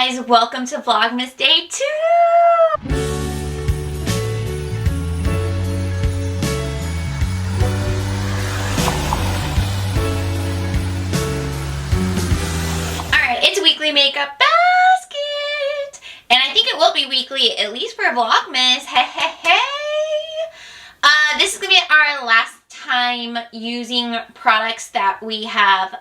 guys, welcome to Vlogmas Day 2! Alright, it's weekly makeup basket! And I think it will be weekly, at least for Vlogmas. Hey, hey, hey! This is going to be our last time using products that we have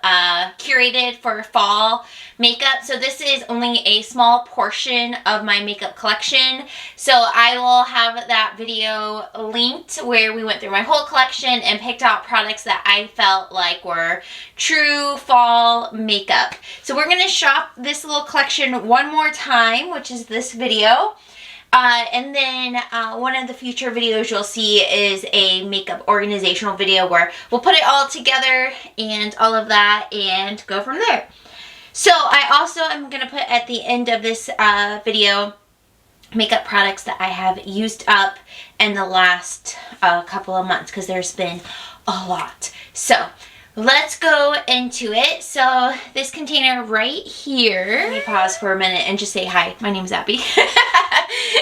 curated for fall makeup. So this is only a small portion of my makeup collection. So I will have that video linked where we went through my whole collection and picked out products that I felt like were true fall makeup. So we're going to shop this little collection one more time, which is this video. And then one of the future videos you'll see is a makeup organizational video where we'll put it all together and all of that and go from there. So I also am going to put at the end of this video makeup products that I have used up in the last couple of months because there's been a lot. So let's go into it. So this container right here, let me pause for a minute and just say hi. My name is Abbie.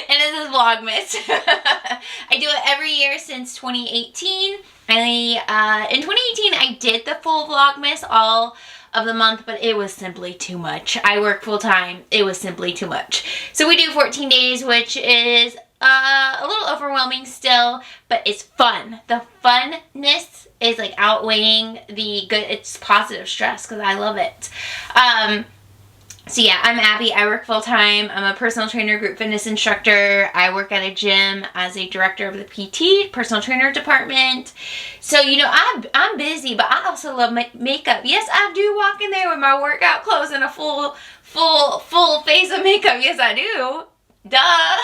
And this is Vlogmas. I do it every year since 2018. In 2018 I did the full Vlogmas all of the month, but it was simply too much. I work full time. It was simply too much. So we do 14 days, which is a little overwhelming still, but it's fun. The funness is like outweighing the good, it's positive stress because I love it. So yeah, I'm Abbie. I work full time. I'm a personal trainer, group fitness instructor. I work at a gym as a director of the PT, personal trainer department. So, you know, I'm busy, but I also love makeup. Yes, I do walk in there with my workout clothes and a full face of makeup. Yes, I do. Duh.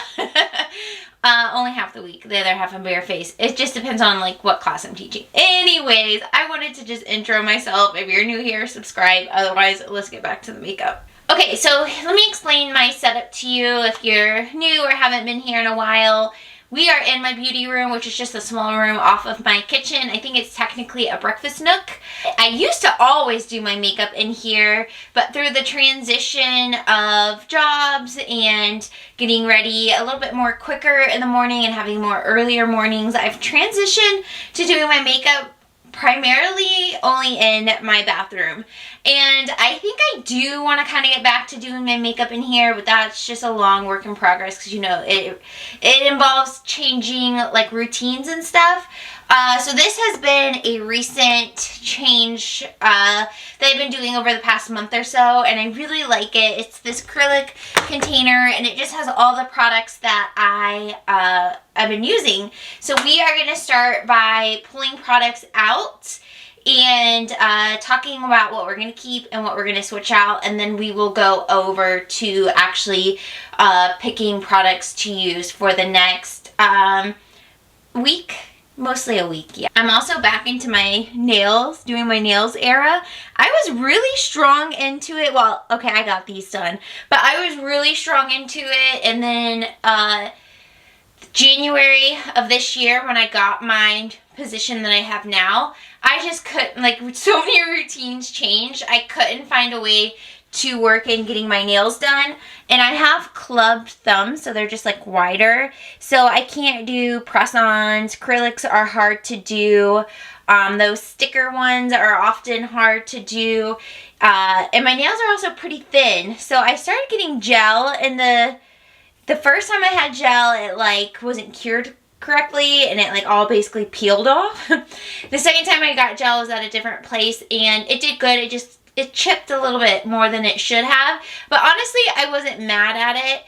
Only half the week. The other half I'm bare face. It just depends on like what class I'm teaching. Anyways, I wanted to just intro myself. If you're new here, subscribe. Otherwise, let's get back to the makeup. Okay, so let me explain my setup to you if you're new or haven't been here in a while. We are in my beauty room, which is just a small room off of my kitchen. I think it's technically a breakfast nook. I used to always do my makeup in here, but through the transition of jobs and getting ready a little bit more quicker in the morning and having more earlier mornings, I've transitioned to doing my makeup primarily only in my bathroom. And I think I do want to kind of get back to doing my makeup in here, but that's just a long work in progress because, you know, it involves changing like routines and stuff. So this has been a recent change that I've been doing over the past month or so, and I really like it. It's this acrylic container, and it just has all the products that I've been using. So we are going to start by pulling products out and talking about what we're going to keep and what we're going to switch out, and then we will go over to actually picking products to use for the next week. Mostly a week, yeah. I'm also back into my nails, doing my nails era. I was really strong into it. Well, okay, I got these done, but I was really strong into it. And then January of this year, when I got my position that I have now, I just couldn't, like, so many routines changed. I couldn't find a way to work in getting my nails done, and I have clubbed thumbs, so they're just like wider, so I can't do press-ons. Acrylics are hard to do. Those sticker ones are often hard to do, and my nails are also pretty thin, so I started getting gel, and the first time I had gel, it like wasn't cured correctly and it like all basically peeled off. The second time I got gel was at a different place and it did good. It chipped a little bit more than it should have, but honestly I wasn't mad at it.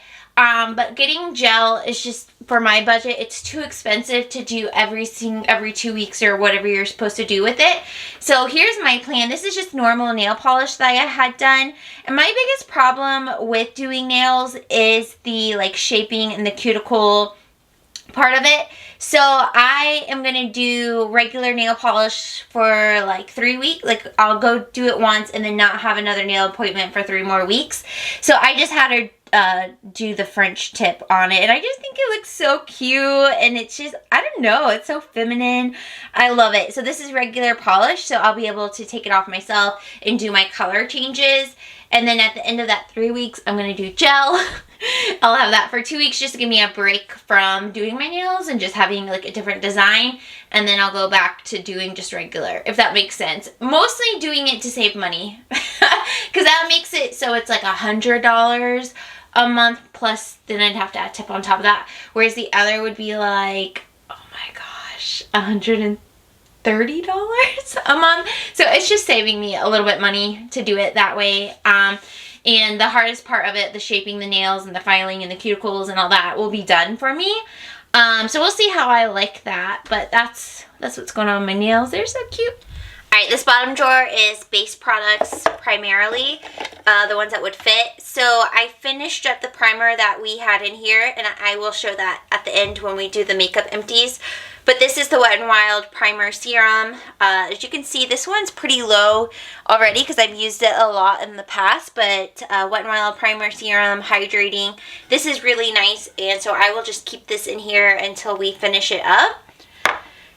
But getting gel is just, for my budget, it's too expensive to do every 2 weeks or whatever you're supposed to do with it. So here's my plan. This is just normal nail polish that I had done, and my biggest problem with doing nails is the like shaping and the cuticle part of it. So I am going to do regular nail polish for like 3 weeks. Like I'll go do it once and then not have another nail appointment for 3 more weeks. So I just had do the French tip on it, and I just think it looks so cute, and it's just, I don't know, it's so feminine. I love it. So this is regular polish, so I'll be able to take it off myself and do my color changes. And then at the end of that 3 weeks, I'm going to do gel. I'll have that for 2 weeks just to give me a break from doing my nails and just having like a different design. And then I'll go back to doing just regular, if that makes sense. Mostly doing it to save money. Because that makes it so it's like $100 a month, plus then I'd have to add a tip on top of that. Whereas the other would be like, oh my gosh, $130 a month. So it's just saving me a little bit money to do it that way. And the hardest part of it, the shaping the nails and the filing and the cuticles and all that, will be done for me. So we'll see how I like that, but that's what's going on with my nails. They're so cute. Alright, this bottom drawer is base products primarily, the ones that would fit. So I finished up the primer that we had in here, and I will show that at the end when we do the makeup empties. But this is the Wet n Wild Primer Serum. As you can see, this one's pretty low already because I've used it a lot in the past. But Wet n Wild Primer Serum, hydrating. This is really nice, and so I will just keep this in here until we finish it up.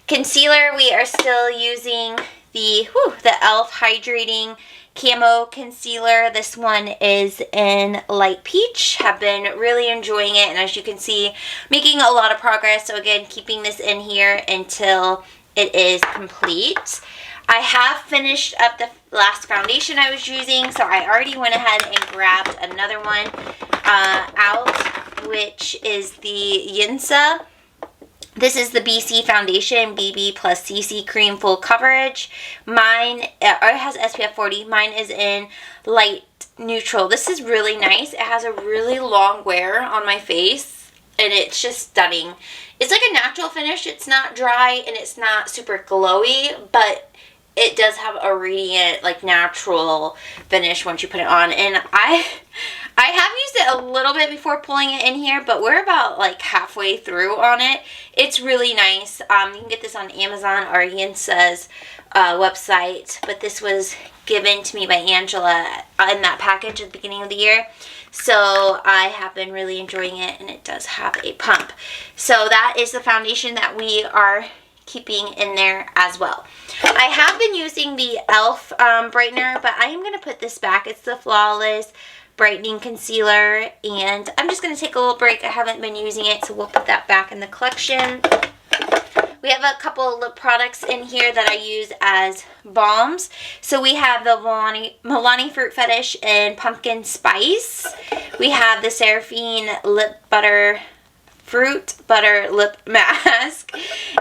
Concealer, we are still using the e.l.f. Hydrating Camo Concealer. This one is in Light Peach. Have been really enjoying it, and as you can see, making a lot of progress. So again, keeping this in here until it is complete. I have finished up the last foundation I was using, so I already went ahead and grabbed another one out, which is the Yinsa. This is the BC Foundation BB plus CC Cream Full Coverage. Mine, it has SPF 40. Mine is in Light Neutral. This is really nice. It has a really long wear on my face, and it's just stunning. It's like a natural finish. It's not dry, and it's not super glowy, but it does have a radiant, like, natural finish once you put it on. And I have used it a little bit before pulling it in here, but we're about like halfway through on it. It's really nice. You can get this on Amazon or Yinsa's website, but this was given to me by Angela in that package at the beginning of the year. So I have been really enjoying it, and it does have a pump. So that is the foundation that we are keeping in there as well. I have been using the e.l.f. brightener, but I am going to put this back. It's the Flawless Brightening Concealer, and I'm just going to take a little break. I haven't been using it, so we'll put that back in the collection. We have a couple of lip products in here that I use as balms. So we have the Milani Fruit Fetish and Pumpkin Spice. We have the Seraphine Lip Butter Fruit Butter Lip Mask.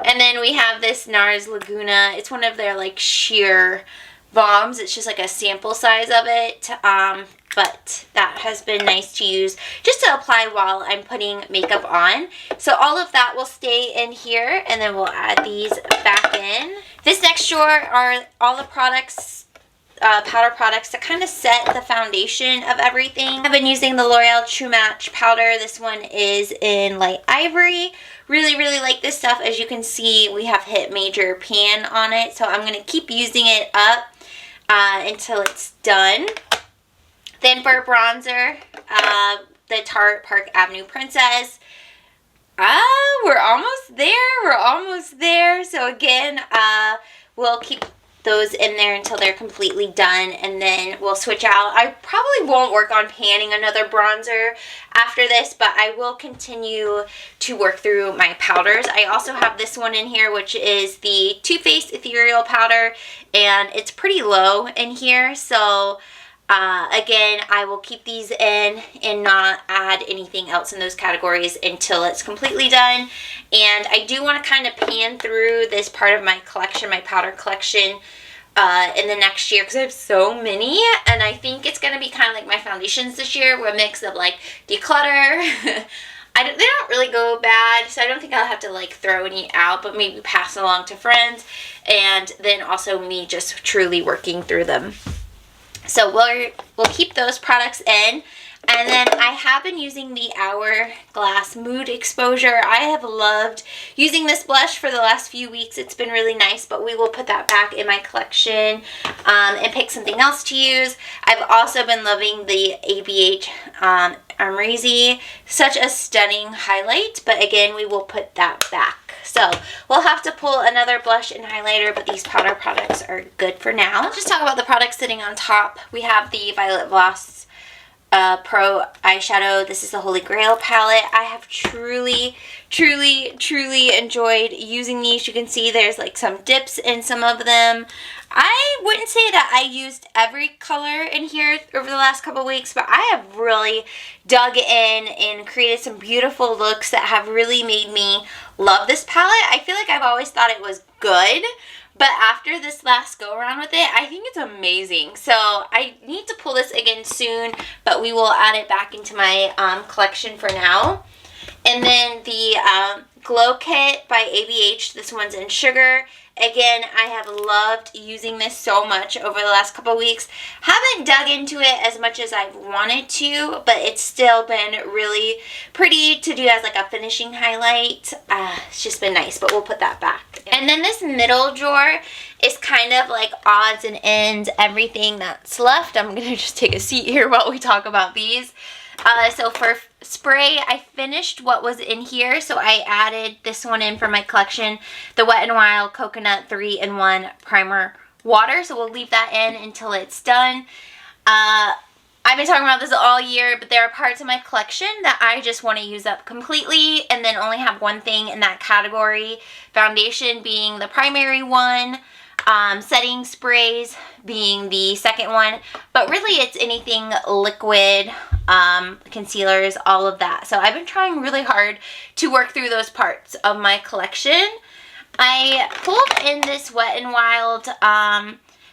And then we have this NARS Laguna. It's one of their like sheer balms. It's just like a sample size of it. But that has been nice to use just to apply while I'm putting makeup on. So all of that will stay in here, and then we'll add these back in. This next drawer are all the products, powder products to kind of set the foundation of everything. I've been using the L'Oreal True Match powder. This one is in Light Ivory. Really, really like this stuff. As you can see, we have hit Major Pan on it, so I'm going to keep using it up until it's done. Then for bronzer, the Tarte Park Avenue Princess. We're almost there. We're almost there. So again, we'll keep those in there until they're completely done, and then we'll switch out. I probably won't work on panning another bronzer after this, but I will continue to work through my powders. I also have this one in here, which is the Too Faced Ethereal Powder, and it's pretty low in here, so again, I will keep these in and not add anything else in those categories until it's completely done. And I do want to kind of pan through this part of my collection, my powder collection, in the next year, because I have so many, and I think it's going to be kind of like my foundations this year. We're a mix of like declutter. They don't really go bad, so I don't think I'll have to like throw any out, but maybe pass along to friends, and then also me just truly working through them. So we'll keep those products in. And then I have been using the Hourglass Mood Exposure. I have loved using this blush for the last few weeks. It's been really nice, but we will put that back in my collection and pick something else to use. I've also been loving the ABH Amrezy. Such a stunning highlight, but again, we will put that back. So we'll have to pull another blush and highlighter, but these powder products are good for now. Let's just talk about the products sitting on top. We have the Violet Voss Pro eyeshadow. This is the Holy Grail palette. I have truly enjoyed using these. You can see there's like some dips in some of them. I wouldn't say that I used every color in here over the last couple weeks, but I have really dug in and created some beautiful looks that have really made me love this palette. I feel like I've always thought it was good, but after this last go around with it, I think it's amazing. So I need to pull this again soon, but we will add it back into my collection for now. And then the Glow Kit by ABH. This one's in Sugar. Again, I have loved using this so much over the last couple weeks. Haven't dug into it as much as I've wanted to, but it's still been really pretty to do as like a finishing highlight. It's just been nice, but we'll put that back. And then this middle drawer is kind of like odds and ends, everything that's left. I'm going to just take a seat here while we talk about these. So for spray, I finished what was in here, so I added this one in for my collection, the Wet n Wild Coconut 3-in-1 Primer Water, so we'll leave that in until it's done. I've been talking about this all year, but there are parts of my collection that I just want to use up completely and then only have one thing in that category, foundation being the primary one, setting sprays being the second one, but really it's anything liquid, concealers, all of that. So I've been trying really hard to work through those parts of my collection. I pulled in this Wet n Wild,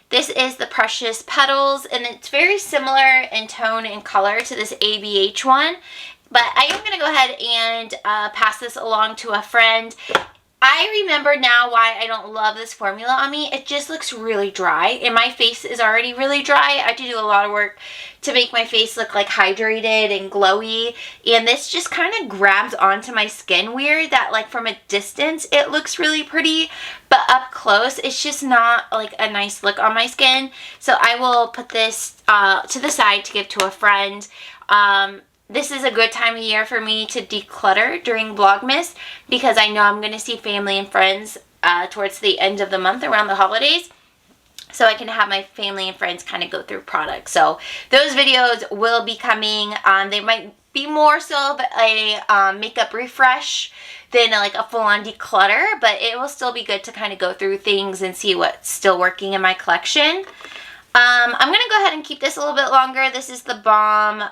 this is the Precious Petals, and it's very similar in tone and color to this ABH one, but I am going to go ahead and pass this along to a friend. I remember now why I don't love this formula on me. It just looks really dry, and my face is already really dry. I have to do a lot of work to make my face look like hydrated and glowy, and this just kind of grabs onto my skin weird that like from a distance it looks really pretty, but up close it's just not like a nice look on my skin. So I will put this to the side to give to a friend. This is a good time of year for me to declutter during Vlogmas because I know I'm going to see family and friends towards the end of the month around the holidays. So I can have my family and friends kind of go through products. So those videos will be coming. They might be more so of a makeup refresh than like a full-on declutter, but it will still be good to kind of go through things and see what's still working in my collection. I'm going to go ahead and keep this a little bit longer. This is the Balm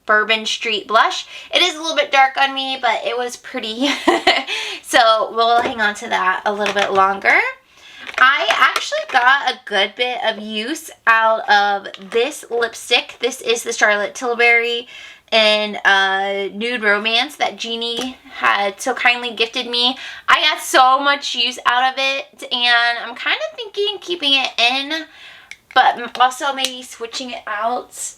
Bourbon Street blush. It is a little bit dark on me, but it was pretty. So we'll hang on to that a little bit longer. I actually got a good bit of use out of this lipstick. This is the Charlotte Tilbury in Nude Romance that Jeannie had so kindly gifted me. I got so much use out of it, and I'm kind of thinking keeping it in, but also maybe switching it out.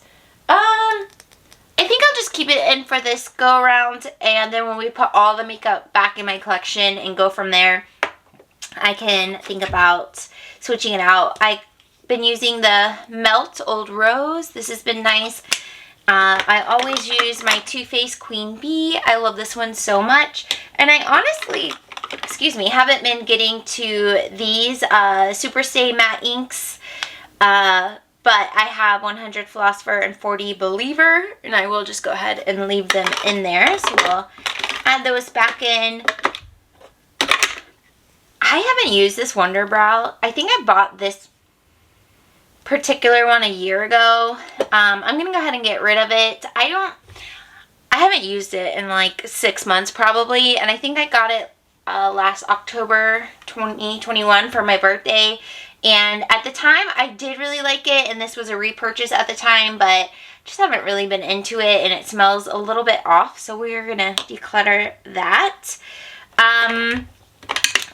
I think I'll just keep it in for this go around, and then when we put all the makeup back in my collection and go from there, I can think about switching it out. I've been using the Melt Old Rose. This has been nice. I always use my Too Faced Queen Bee. I love this one so much. And I honestly, haven't been getting to these Super Stay Matte Inks. But I have 100 Philosopher and 40 Believer, and I will just go ahead and leave them in there. So we'll add those back in. I haven't used this Wonder Brow. I think I bought this particular one a year ago. I'm going to go ahead and get rid of it. I haven't used it in like 6 months probably, and I think I got it last October 2021 for my birthday. And at the time, I did really like it, and this was a repurchase at the time, but just haven't really been into it, and it smells a little bit off, so we're going to declutter that.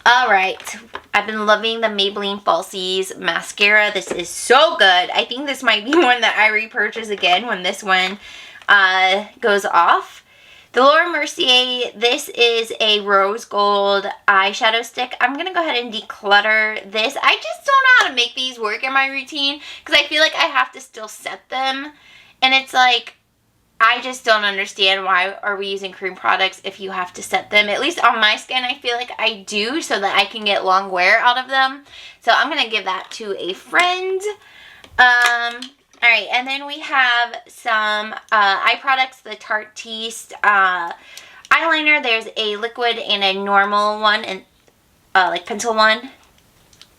Alright, I've been loving the Maybelline Falsies mascara. This is so good. I think this might be one that I repurchase again when this one goes off. The Laura Mercier, this is a rose gold eyeshadow stick. I'm going to go ahead and declutter this. I just don't know how to make these work in my routine because I feel like I have to still set them. And it's like, I just don't understand why are we using cream products if you have to set them. At least on my skin, I feel like I do so that I can get long wear out of them. So I'm going to give that to a friend. Alright, and then we have some eye products. The Tartiste eyeliner. There's a liquid and a normal one, and like pencil one.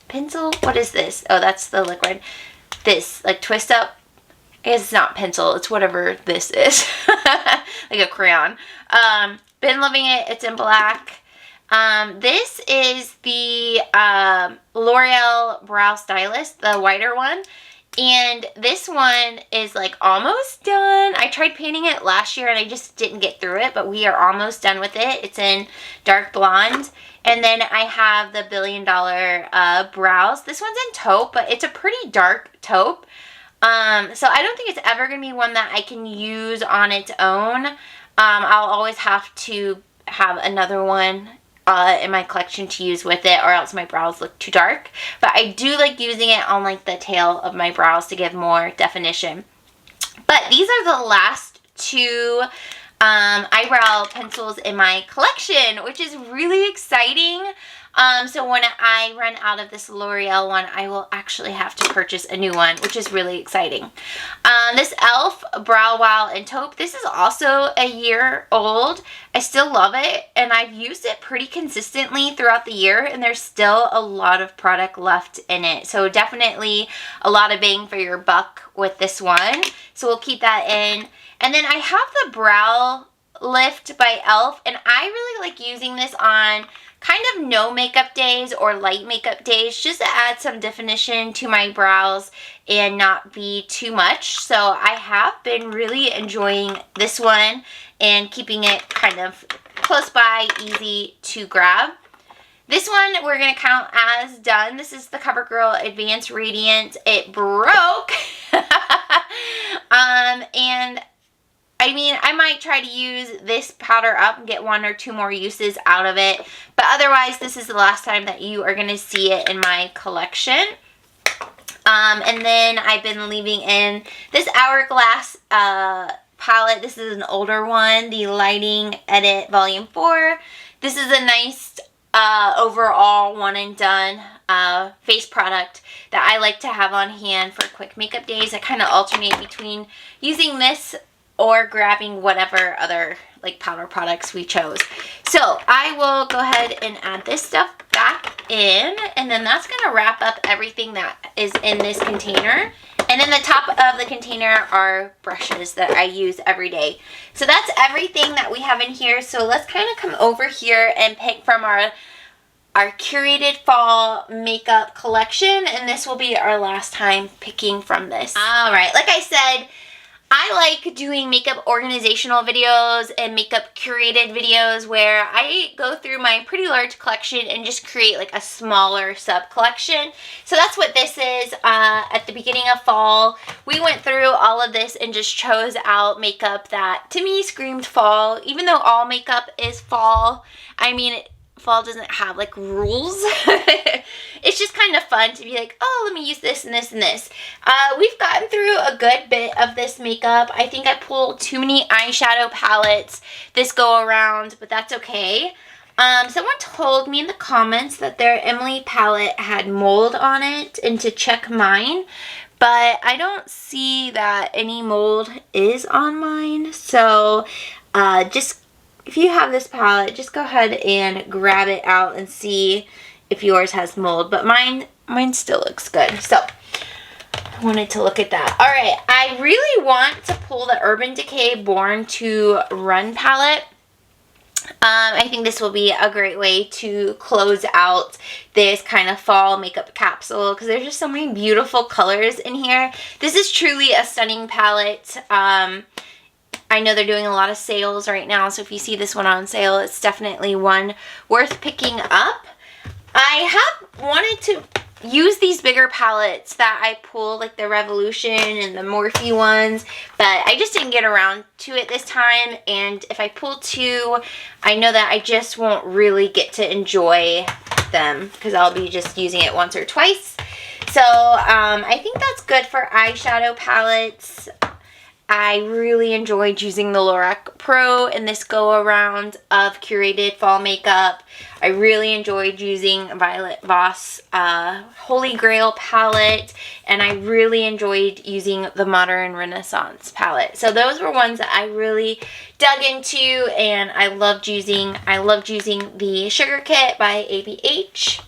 Pencil? What is this? Oh, that's the liquid. This, like twist up. It's not pencil, it's whatever this is. Like a crayon. Been loving it. It's in black. This is the L'Oreal Brow Stylist, the whiter one. And this one is like almost done. I tried painting it last year and I just didn't get through it, but we are almost done with it. It's in dark blonde. And then I have the $1 Billion brows. This one's in taupe, but it's a pretty dark taupe. So I don't think it's ever going to be one that I can use on its own. I'll always have to have another one in my collection to use with it, or else my brows look too dark. But I do like using it on like the tail of my brows to give more definition. But these are the last two eyebrow pencils in my collection, which is really exciting. So when I run out of this L'Oreal one, I will actually have to purchase a new one, which is really exciting. This e.l.f. Brow Wow in taupe, this is also a year old. I still love it, and I've used it pretty consistently throughout the year, and there's still a lot of product left in it. So definitely a lot of bang for your buck with this one. So we'll keep that in. And then I have the Brow Lift by e.l.f., and I really like using this on kind of no makeup days or light makeup days, just to add some definition to my brows and not be too much. So I have been really enjoying this one and keeping it kind of close by, easy to grab. This one we're going to count as done. This is the CoverGirl Advanced Radiant. It broke. And I mean, I might try to use this powder up and get 1 or 2 more uses out of it. But otherwise, this is the last time that you are going to see it in my collection. And then I've been leaving in this Hourglass palette. This is an older one, the Lighting Edit Volume 4. This is a nice overall one and done face product that I like to have on hand for quick makeup days. I kind of alternate between using this or grabbing whatever other like powder products we chose. So I will go ahead and add this stuff back in, and then that's going to wrap up everything that is in this container. And in the top of the container are brushes that I use every day. So that's everything that we have in here. So let's kind of come over here and pick from our curated fall makeup collection, and this will be our last time picking from this. Alright, like I said, I like doing makeup organizational videos and makeup curated videos where I go through my pretty large collection and just create like a smaller sub collection. So that's what this is. At the beginning of fall, we went through all of this and just chose out makeup that to me screamed fall. Even though all makeup is fall, I mean, fall doesn't have like rules. It's just kind of fun to be like, oh, let me use this and this and this. We've gotten through a good bit of this makeup. I think I pulled too many eyeshadow palettes this go around, but that's okay. Someone told me in the comments that their Emily palette had mold on it and to check mine, but I don't see that any mold is on mine. So just if you have this palette, just go ahead and grab it out and see if yours has mold. But mine still looks good. So I wanted to look at that. Alright, I really want to pull the Urban Decay Born to Run palette. I think this will be a great way to close out this kind of fall makeup capsule because there's just so many beautiful colors in here. This is truly a stunning palette. I know they're doing a lot of sales right now, so if you see this one on sale, it's definitely one worth picking up. I have wanted to use these bigger palettes that I pull, like the Revolution and the Morphe ones, but I just didn't get around to it this time. And if I pull two, I know that I just won't really get to enjoy them because I'll be just using it once or twice. So I think that's good for eyeshadow palettes. I really enjoyed using the Lorac Pro in this go-around of curated fall makeup. I really enjoyed using Violet Voss Holy Grail palette, and I really enjoyed using the Modern Renaissance palette. So those were ones that I really dug into, and I loved using the Sugar Kit by ABH.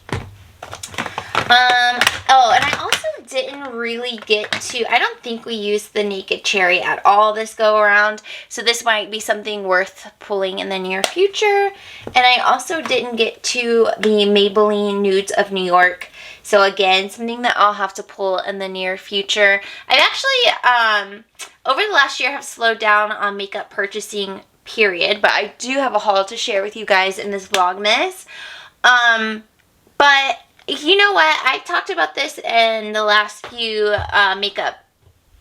Oh, and I also didn't really get to, I don't think we used the Naked Cherry at all this go around, so this might be something worth pulling in the near future. And I also didn't get to the Maybelline Nudes of New York, so again, something that I'll have to pull in the near future. I've actually, over the last year, have slowed down on makeup purchasing, period, but I do have a haul to share with you guys in this Vlogmas. But you know what? I talked about this in the last few makeup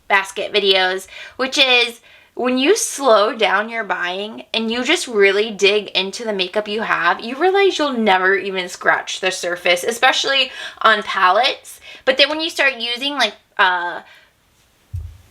basket videos, which is when you slow down your buying and you just really dig into the makeup you have, you realize you'll never even scratch the surface, especially on palettes. But then when you start using like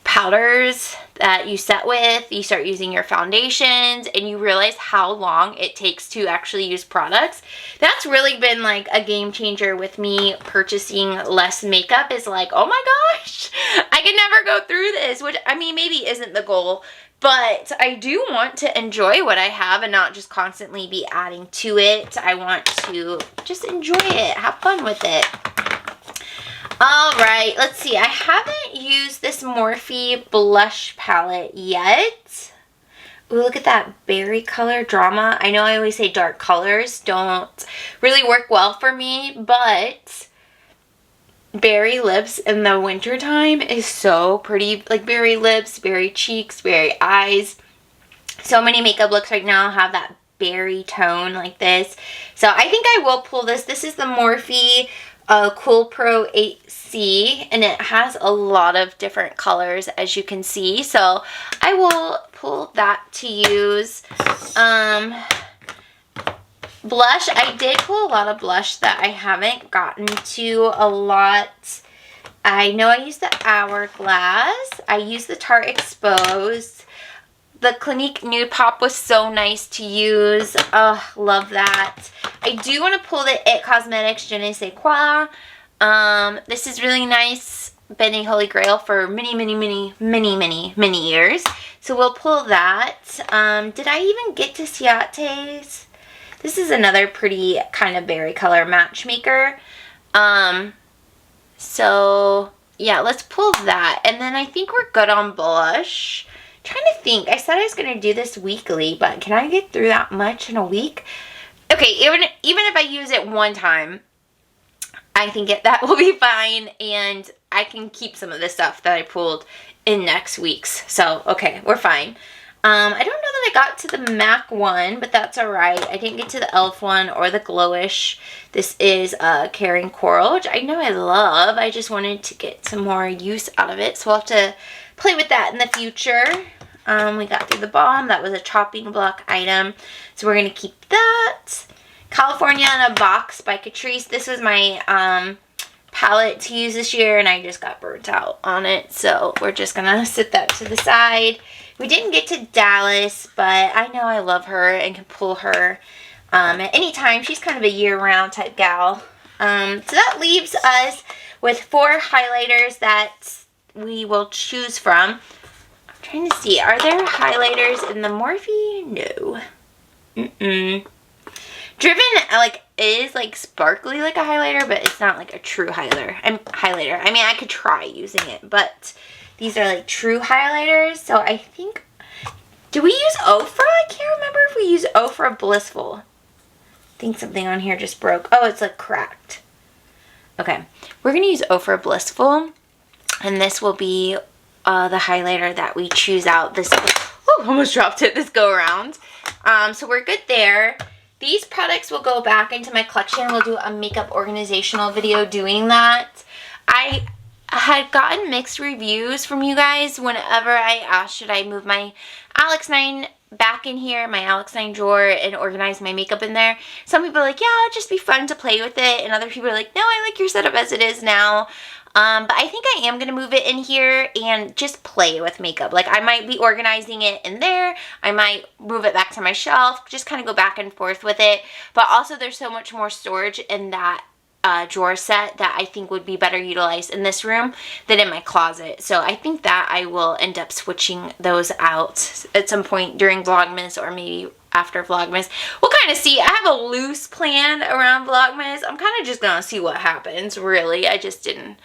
powders that you set with, you start using your foundations, and you realize how long it takes to actually use products. That's really been like a game changer with me purchasing less makeup, is like, oh my gosh, I can never go through this, which I mean maybe isn't the goal, but I do want to enjoy what I have and not just constantly be adding to it. I want to just enjoy it, have fun with it. Alright, let's see. I haven't used this Morphe blush palette yet. Ooh, look at that berry color drama. I know I always say dark colors don't really work well for me, but berry lips in the wintertime is so pretty. Like berry lips, berry cheeks, berry eyes. So many makeup looks right now have that berry tone like this. So I think I will pull this. This is the Morphe Cool Pro 8C, and it has a lot of different colors, as you can see, so I will pull that to use. Blush, I did pull a lot of blush that I haven't gotten to a lot. I know I used the Hourglass, I used the Tarte Exposed. The Clinique Nude Pop was so nice to use. Oh, love that. I do want to pull the It Cosmetics Je Ne Sais Quoi. This is really nice. Been a Holy Grail for many years. So we'll pull that. Did I even get to Ciate's? This is another pretty kind of berry color matchmaker. So yeah, let's pull that. And then I think we're good on blush. Trying to think. I said I was going to do this weekly, but can I get through that much in a week? Okay, even if I use it one time, I think that will be fine, and I can keep some of the stuff that I pulled in next week's. So, okay, we're fine. I don't know that I got to the MAC one, but that's alright. I didn't get to the e.l.f. one or the Glowish. This is Caring Coral, which I know I love. I just wanted to get some more use out of it, so we'll have to play with that in the future. We got through the balm. That was a chopping block item, so we're going to keep that. California in a Box by Catrice. This was my palette to use this year, and I just got burnt out on it, so we're just going to set that to the side. We didn't get to Dallas, but I know I love her and can pull her at any time. She's kind of a year-round type gal. So that leaves us with 4 highlighters that we will choose from. I'm trying to see, are there highlighters in the Morphe? No. Driven is like sparkly like a highlighter, but it's not like a true highlighter. I mean, I could try using it, but these are like true highlighters. So I think, do we use Ofra? I can't remember if we use Ofra Blissful. I think something on here just broke. Oh, it's like cracked. Okay, we're gonna use Ofra Blissful, and this will be the highlighter that we choose out this. Oh, almost dropped it. This go around. So we're good there. these products will go back into my collection. We'll do a makeup organizational video doing that. I had gotten mixed reviews from you guys whenever I asked should I move my Alex 9 back in here, my Alex 9 drawer, and organize my makeup in there. Some people are like, yeah, it'll just be fun to play with it, and other people are like, no, I like your setup as it is now. But I think I am going to move it in here and just play with makeup. Like, I might be organizing it in there. I might move it back to my shelf, just kind of go back and forth with it. But also, there's so much more storage in that drawer set that I think would be better utilized in this room than in my closet. So I think that I will end up switching those out at some point during Vlogmas or maybe after Vlogmas. We'll kind of see. I have a loose plan around Vlogmas. I'm kind of just going to see what happens, really. I just didn't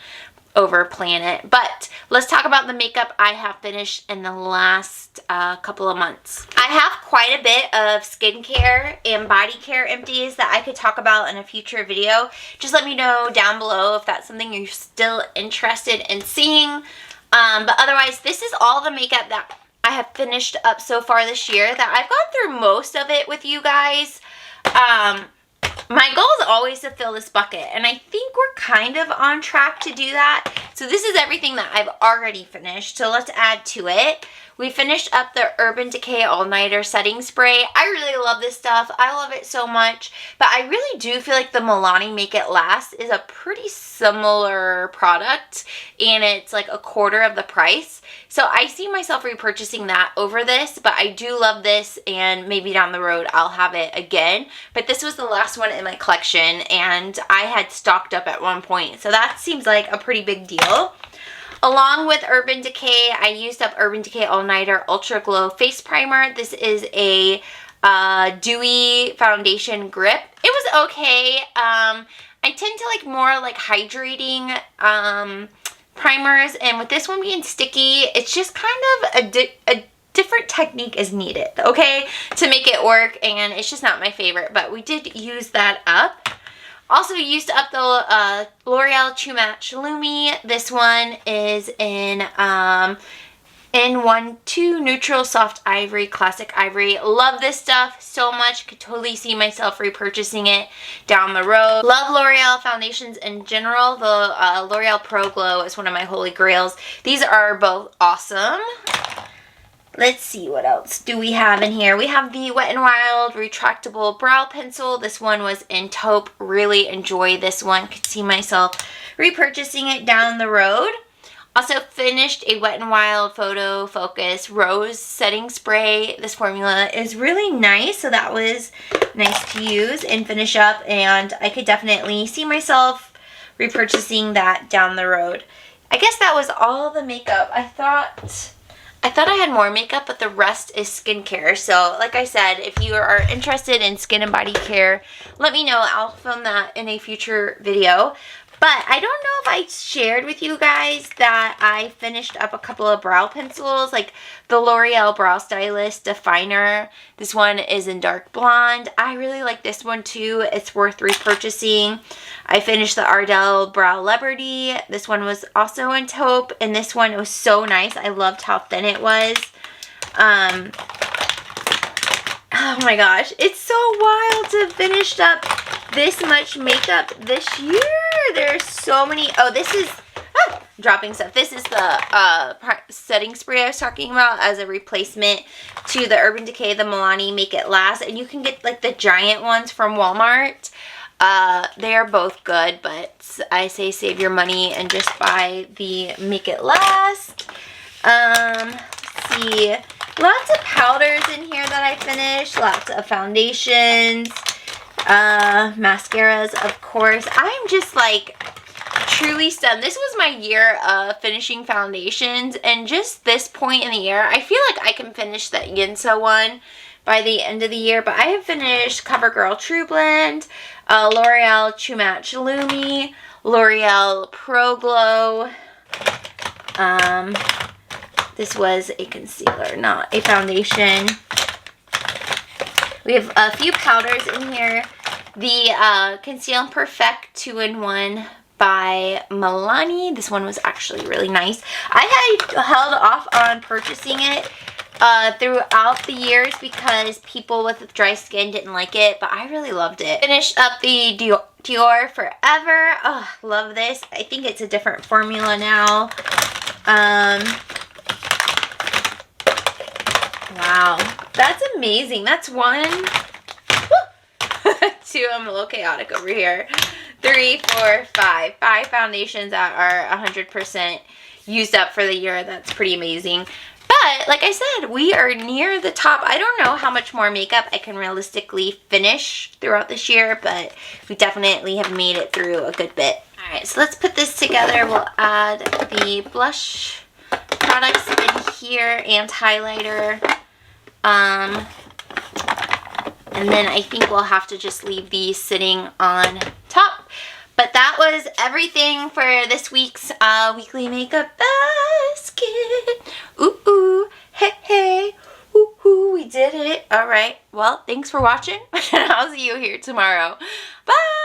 over plan it. But let's talk about the makeup I have finished in the last couple of months. I have quite a bit of skincare and body care empties that I could talk about in a future video. Just let me know down below if that's something you're still interested in seeing. But otherwise, this is all the makeup that I have finished up so far this year. That I've gone through most of it with you guys. My goal is always to fill this bucket, and I think we're kind of on track to do that. So this is everything that I've already finished, so let's add to it. We finished up the Urban Decay All-Nighter Setting Spray. I really love this stuff. I love it so much, but I really do feel like the Milani Make It Last is a pretty similar product, and it's like a quarter of the price. So I see myself repurchasing that over this, but I do love this, and maybe down the road I'll have it again. But this was the last one in my collection, and I had stocked up at one point, so that seems like a pretty big deal. Along with Urban Decay, I used up Urban Decay All Nighter Ultra Glow Face Primer. This is a dewy foundation grip. It was okay. I tend to like more like hydrating primers, and with this one being sticky, it's just kind of a different technique is needed, okay, to make it work, and it's just not my favorite, but we did use that up. Also used up the L'Oreal True Match Lumi. This one is in N12 Neutral Soft Ivory, Classic Ivory. Love this stuff so much. Could totally see myself repurchasing it down the road. Love L'Oreal foundations in general. The L'Oreal Pro Glow is one of my holy grails. These are both awesome. Let's see, what else do we have in here? We have the Wet n Wild Retractable Brow Pencil. This one was in taupe. Really enjoy this one. Could see myself repurchasing it down the road. Also finished a Wet n Wild Photo Focus Rose Setting Spray. This formula is really nice, so that was nice to use and finish up. And I could definitely see myself repurchasing that down the road. I guess that was all the makeup. I thought I had more makeup, but the rest is skincare. So, like I said, if you are interested in skin and body care, let me know. I'll film that in a future video. But I don't know if I shared with you guys that I finished up a couple of brow pencils, like the L'Oreal Brow Stylist Definer. This one is in dark blonde. I really like this one too. It's worth repurchasing. I finished the Ardell Brow Liberty. This one was also in taupe, and this one was so nice. I loved how thin it was. Oh my gosh, it's so wild to have finished up this much makeup this year. There's so many. Oh, this is dropping stuff. This is the setting spray I was talking about as a replacement to the Urban Decay, the Milani Make It Last, and you can get like the giant ones from Walmart. They are both good, but I say save your money and just buy the Make It Last. Let's see. Lots of powders in here that I finished. Lots of foundations. Mascaras, of course. I'm just like truly stunned. This was my year of finishing foundations, and just this point in the year, I feel like I can finish the Yinsa one by the end of the year, but I have finished CoverGirl True Blend, L'Oreal True Match Lumi, L'Oreal Pro Glow. This was a concealer, not a foundation. We have a few powders in here. The Conceal and Perfect 2-in-1 by Milani. This one was actually really nice. I had held off on purchasing it throughout the years because people with dry skin didn't like it, but I really loved it. Finished up the Dior Forever. Oh, love this. I think it's a different formula now. Wow, that's amazing. That's one. Two, I'm a little chaotic over here. 3, 4, 5. 5 foundations that are 100% used up for the year. That's pretty amazing. But, like I said, we are near the top. I don't know how much more makeup I can realistically finish throughout this year, but we definitely have made it through a good bit. Alright, so let's put this together. We'll add the blush products in here and highlighter. And then I think we'll have to just leave these sitting on top. But that was everything for this week's weekly makeup basket. Ooh, ooh, hey, hey, ooh, ooh, we did it. All right, well, thanks for watching. I'll see you here tomorrow. Bye.